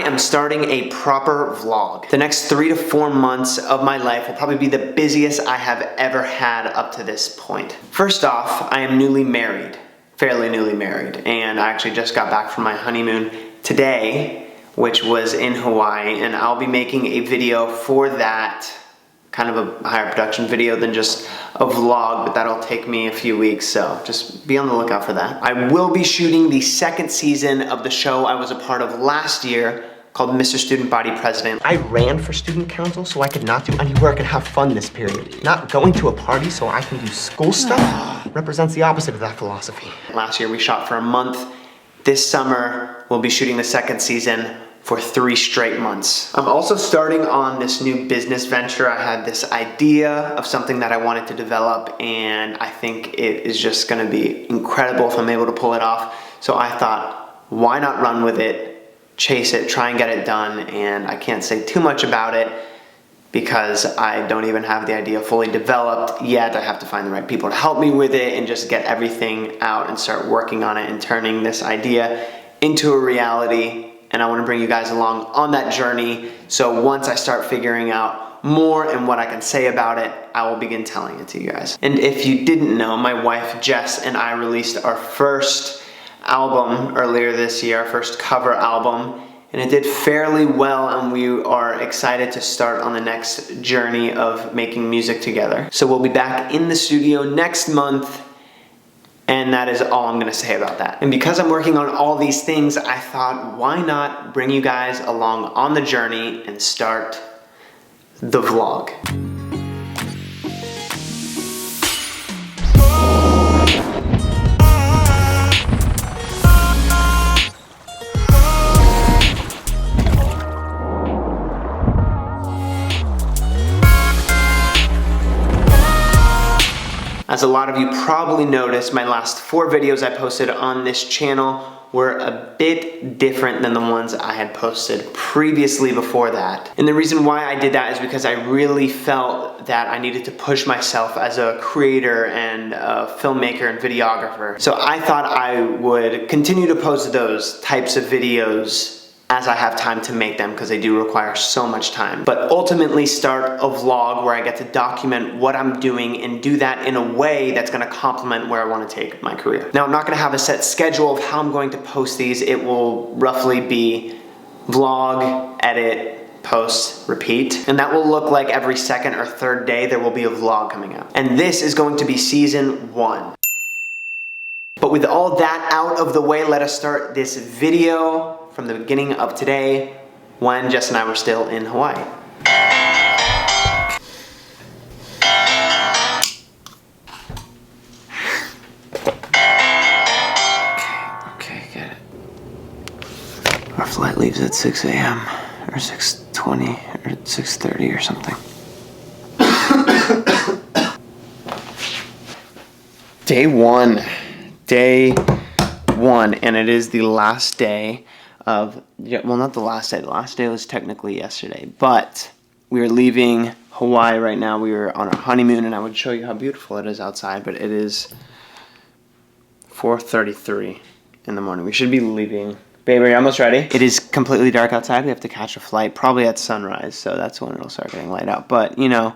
am starting a proper vlog. The next 3 to 4 months of my life will probably be the busiest I have ever had up to this point. First off, I am newly married, fairly newly married, and I actually just got back from my honeymoon today, which was in Hawaii, and I'll be making a video for that, kind of a higher production video than just a vlog, but that'll take me a few weeks, so just be on the lookout for that. I will be shooting the second season of the show I was a part of last year called Mr. Student Body President. I ran for student council so I could not do any work and have fun this period. Not going to a party so I can do school stuff represents the opposite of that philosophy. Last year we shot for a month. This summer we'll be shooting the second season for 3 straight months. I'm also starting on this new business venture. I had this idea of something that I wanted to develop, and I think it is just gonna be incredible if I'm able to pull it off. So I thought, why not run with it, chase it, try and get it done, and I can't say too much about it because I don't even have the idea fully developed yet. I have to find the right people to help me with it and just get everything out and start working on it and turning this idea into a reality. And I want to bring you guys along on that journey. So once I start figuring out more and what I can say about it, I will begin telling it to you guys. And if you didn't know, my wife Jess and I released our first album earlier this year, our first cover album, and it did fairly well, and we are excited to start on the next journey of making music together. So we'll be back in the studio next month, and that is all I'm gonna say about that. And because I'm working on all these things, I thought, why not bring you guys along on the journey and start the vlog. As a lot of you probably noticed, my last 4 videos I posted on this channel were a bit different than the ones I had posted previously before that. And the reason why I did that is because I really felt that I needed to push myself as a creator and a filmmaker and videographer. So I thought I would continue to post those types of videos as I have time to make them, because they do require so much time. But ultimately start a vlog where I get to document what I'm doing and do that in a way that's gonna complement where I wanna take my career. Now, I'm not gonna have a set schedule of how I'm going to post these. It will roughly be vlog, edit, post, repeat. And that will look like every second or third day there will be a vlog coming out. And this is going to be season 1. But with all that out of the way, let us start this video from the beginning of today, when Jess and I were still in Hawaii. Okay, get it. Our flight leaves at 6 a.m. or 6:20 or 6:30 or something. Day one, and it is the last day of, well, not the last day was technically yesterday, but we are leaving Hawaii right now. We were on our honeymoon, and I would show you how beautiful it is outside, but it is 4:33 in the morning. We should be leaving. Babe, are you almost ready? It is completely dark outside. We have to catch a flight, probably at sunrise, so that's when it'll start getting light out. But, you know,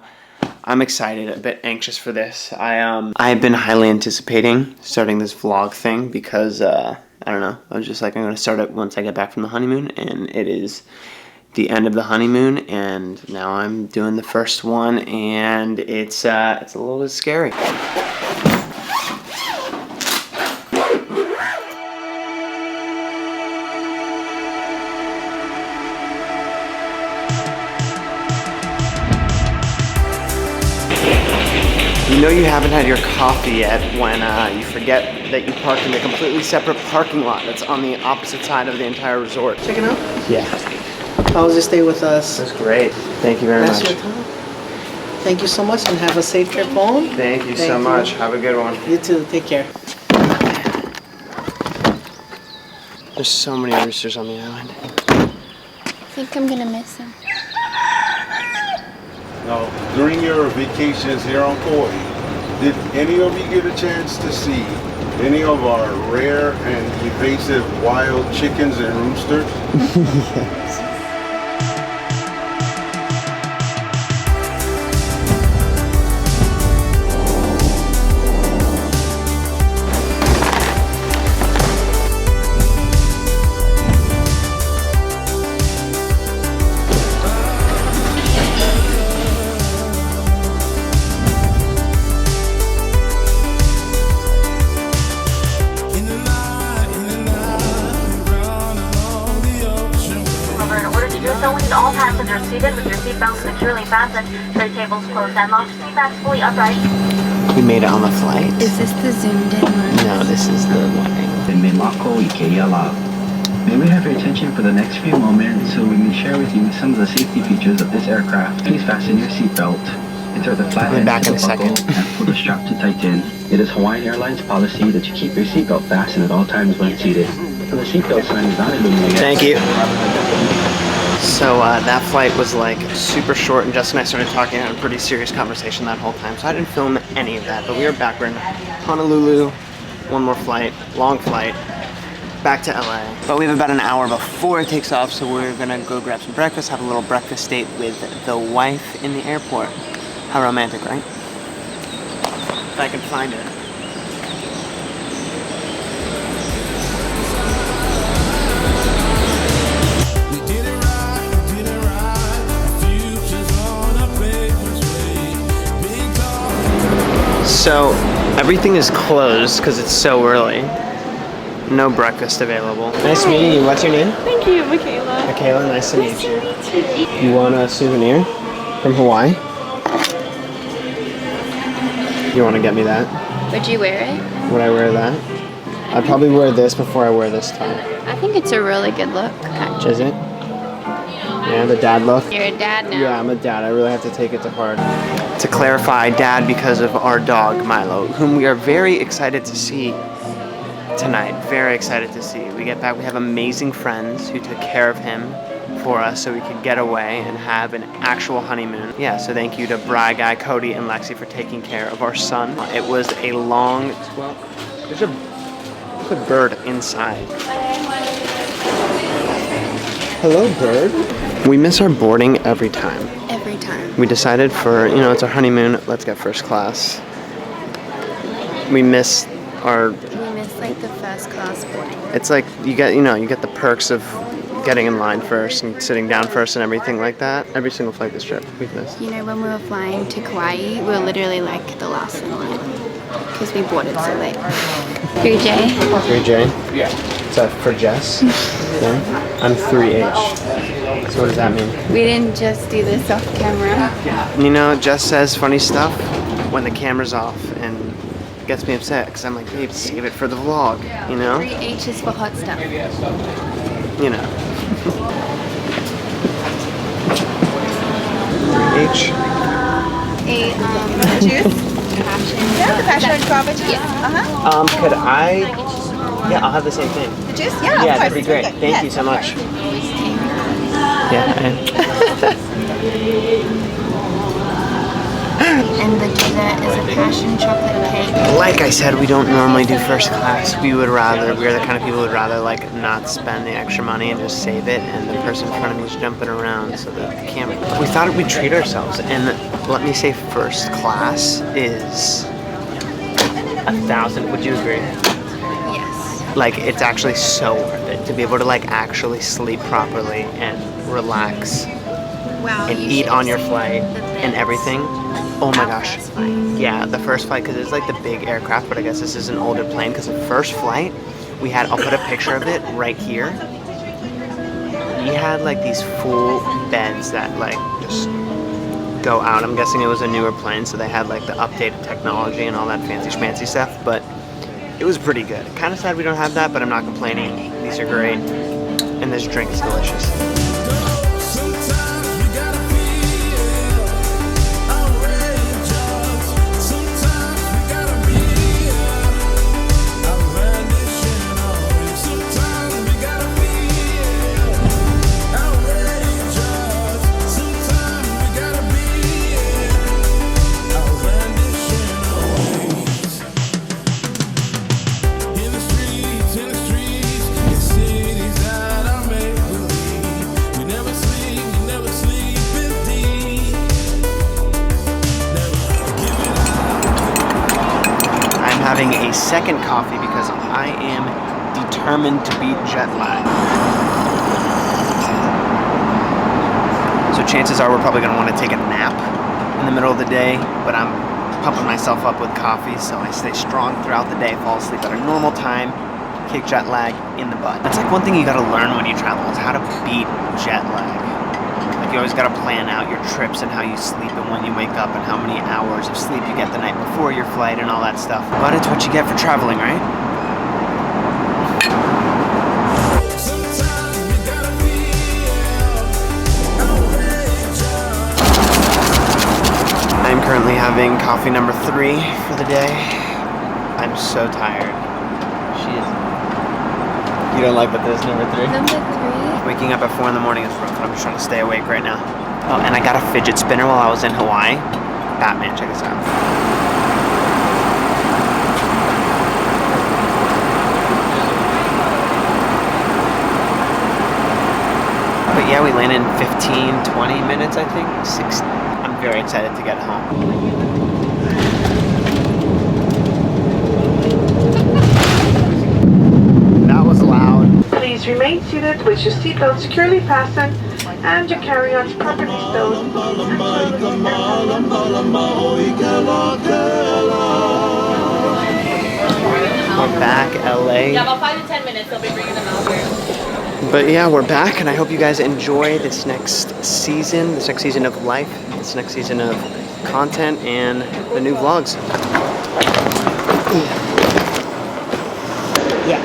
I'm excited, a bit anxious for this. I have been highly anticipating starting this vlog thing because, I don't know, I was just like, I'm gonna start it once I get back from the honeymoon, and it is the end of the honeymoon, and now I'm doing the first one, and it's a little bit scary. You know you haven't had your coffee yet when you forget that you parked in a completely separate parking lot that's on the opposite side of the entire resort. Check it out? Yeah. How was your stay with us? That's great. Thank you very much. Your time. Thank you so much, and have a safe trip home. Thank you so much. Have a good one. You too. Take care. There's so many roosters on the island. I think I'm gonna miss him. Now, during your vacations here on Kauai, Did any of you get a chance to see any of our rare and evasive wild chickens and roosters? All passengers seated with your seatbelts securely fastened, tray tables closed and locked, seatbacks fully upright. We made it on the flight. Is this the zoomed in one? No, this is the one. May we have your attention for the next few moments so we may share with you some of the safety features of this aircraft. Please fasten your seatbelt, insert the flat end back to in the a buckle, second. and pull the strap to tighten. It is Hawaiian Airlines policy that you keep your seatbelt fastened at all times when seated. For the seatbelt sign is not illuminated. Thank you. So that flight was like super short, and Jess and I started talking and had a pretty serious conversation that whole time. So I didn't film any of that, but we were back. We're in Honolulu, one more flight, long flight, back to LA. But we have about an hour before it takes off, so we're gonna go grab some breakfast, have a little breakfast date with the wife in the airport. How romantic, right? If I can find it. So everything is closed because it's so early. No breakfast available. Nice meeting you. What's your name? Thank you, Michaela. Michaela, nice to meet you. You want a souvenir from Hawaii? You want to get me that? Would you wear it? Would I wear that? I'd probably wear this before I wear this tie. I think it's a really good look, actually. Is it? Yeah, the dad look? You're a dad now. Yeah, I'm a dad. I really have to take it to heart. To clarify, dad because of our dog, Milo, whom we are very excited to see tonight. Very excited to see. We get back, we have amazing friends who took care of him for us so we could get away and have an actual honeymoon. Yeah, so thank you to Bri Guy, Cody, and Lexi for taking care of our son. It was a long, well, there's a bird inside. Hello, bird. We miss our boarding every time. Every time. We decided for, it's our honeymoon, let's get first class. We miss our... We miss like the first class boarding. It's like, you get the perks of getting in line first and sitting down first and everything like that. Every single flight this trip, we've missed. You know, when we were flying to Kauai, we were literally like the last in line because we boarded so late. 3J. 3J? Yeah. Is that for Jess? Yeah. I'm 3H. So what does that mean? We didn't just do this off camera. Jess says funny stuff when the camera's off and it gets me upset because I'm like, babe, save it for the vlog, 3H is for hot stuff. 3H. Juice? Yeah, the passion and guava juice. Yeah. Could I? Yeah, I'll have the same thing. The juice? Yeah, Yeah, of course. that'd be great. Good. Thank Yes, you so of much. course. Yeah. And the dessert is a passion chocolate cake. Like I said, we don't normally do first class. We're the kind of people who would rather like not spend the extra money and just save it, and the person in front of me is jumping around so that the camera. We thought we'd treat ourselves, and let me say first class is 1,000. Would you agree? Yes. Like, it's actually so worth it to be able to like actually sleep properly and relax Wow. and you eat should on your see flight the and beds. everything. Oh my Our gosh. first flight. Yeah, the first flight, because it's like the big aircraft, but I guess this is an older plane, because the first flight, I'll put a picture of it right here. We had like these full beds that like just go out. I'm guessing it was a newer plane, so they had like the updated technology and all that fancy schmancy stuff, but it was pretty good. Kind of sad we don't have that, but I'm not complaining. These are great, and this drink is delicious. having a second coffee because I am determined to beat jet lag. So chances are we're probably gonna want to take a nap in the middle of the day, but I'm pumping myself up with coffee so I stay strong throughout the day, fall asleep at a normal time, kick jet lag in the butt. That's like one thing you gotta learn when you travel is how to beat jet lag. Like you always gotta plan out your trips and how you sleep and when you wake up and how many hours of sleep you get the night before your flight and all that stuff. But it's what you get for traveling, right? I'm currently having coffee number 3 for the day. I'm so tired. She is. You don't like that this is number 3? Number 3. Waking up at 4 in the morning is rough, and I'm just trying to stay awake right now. Oh, and I got a fidget spinner while I was in Hawaii. Batman, check this out. But yeah, we landed in 15, 20 minutes, I think. I'm very excited to get home. That was loud. Please remain seated with your seatbelt securely fastened and your carry-ons properly stowed. We're back, LA. Yeah, about 5 to 10 minutes. They'll be bringing them out here. But yeah, we're back, and I hope you guys enjoy this next season of life, this next season of content, and the new vlogs. Yeah.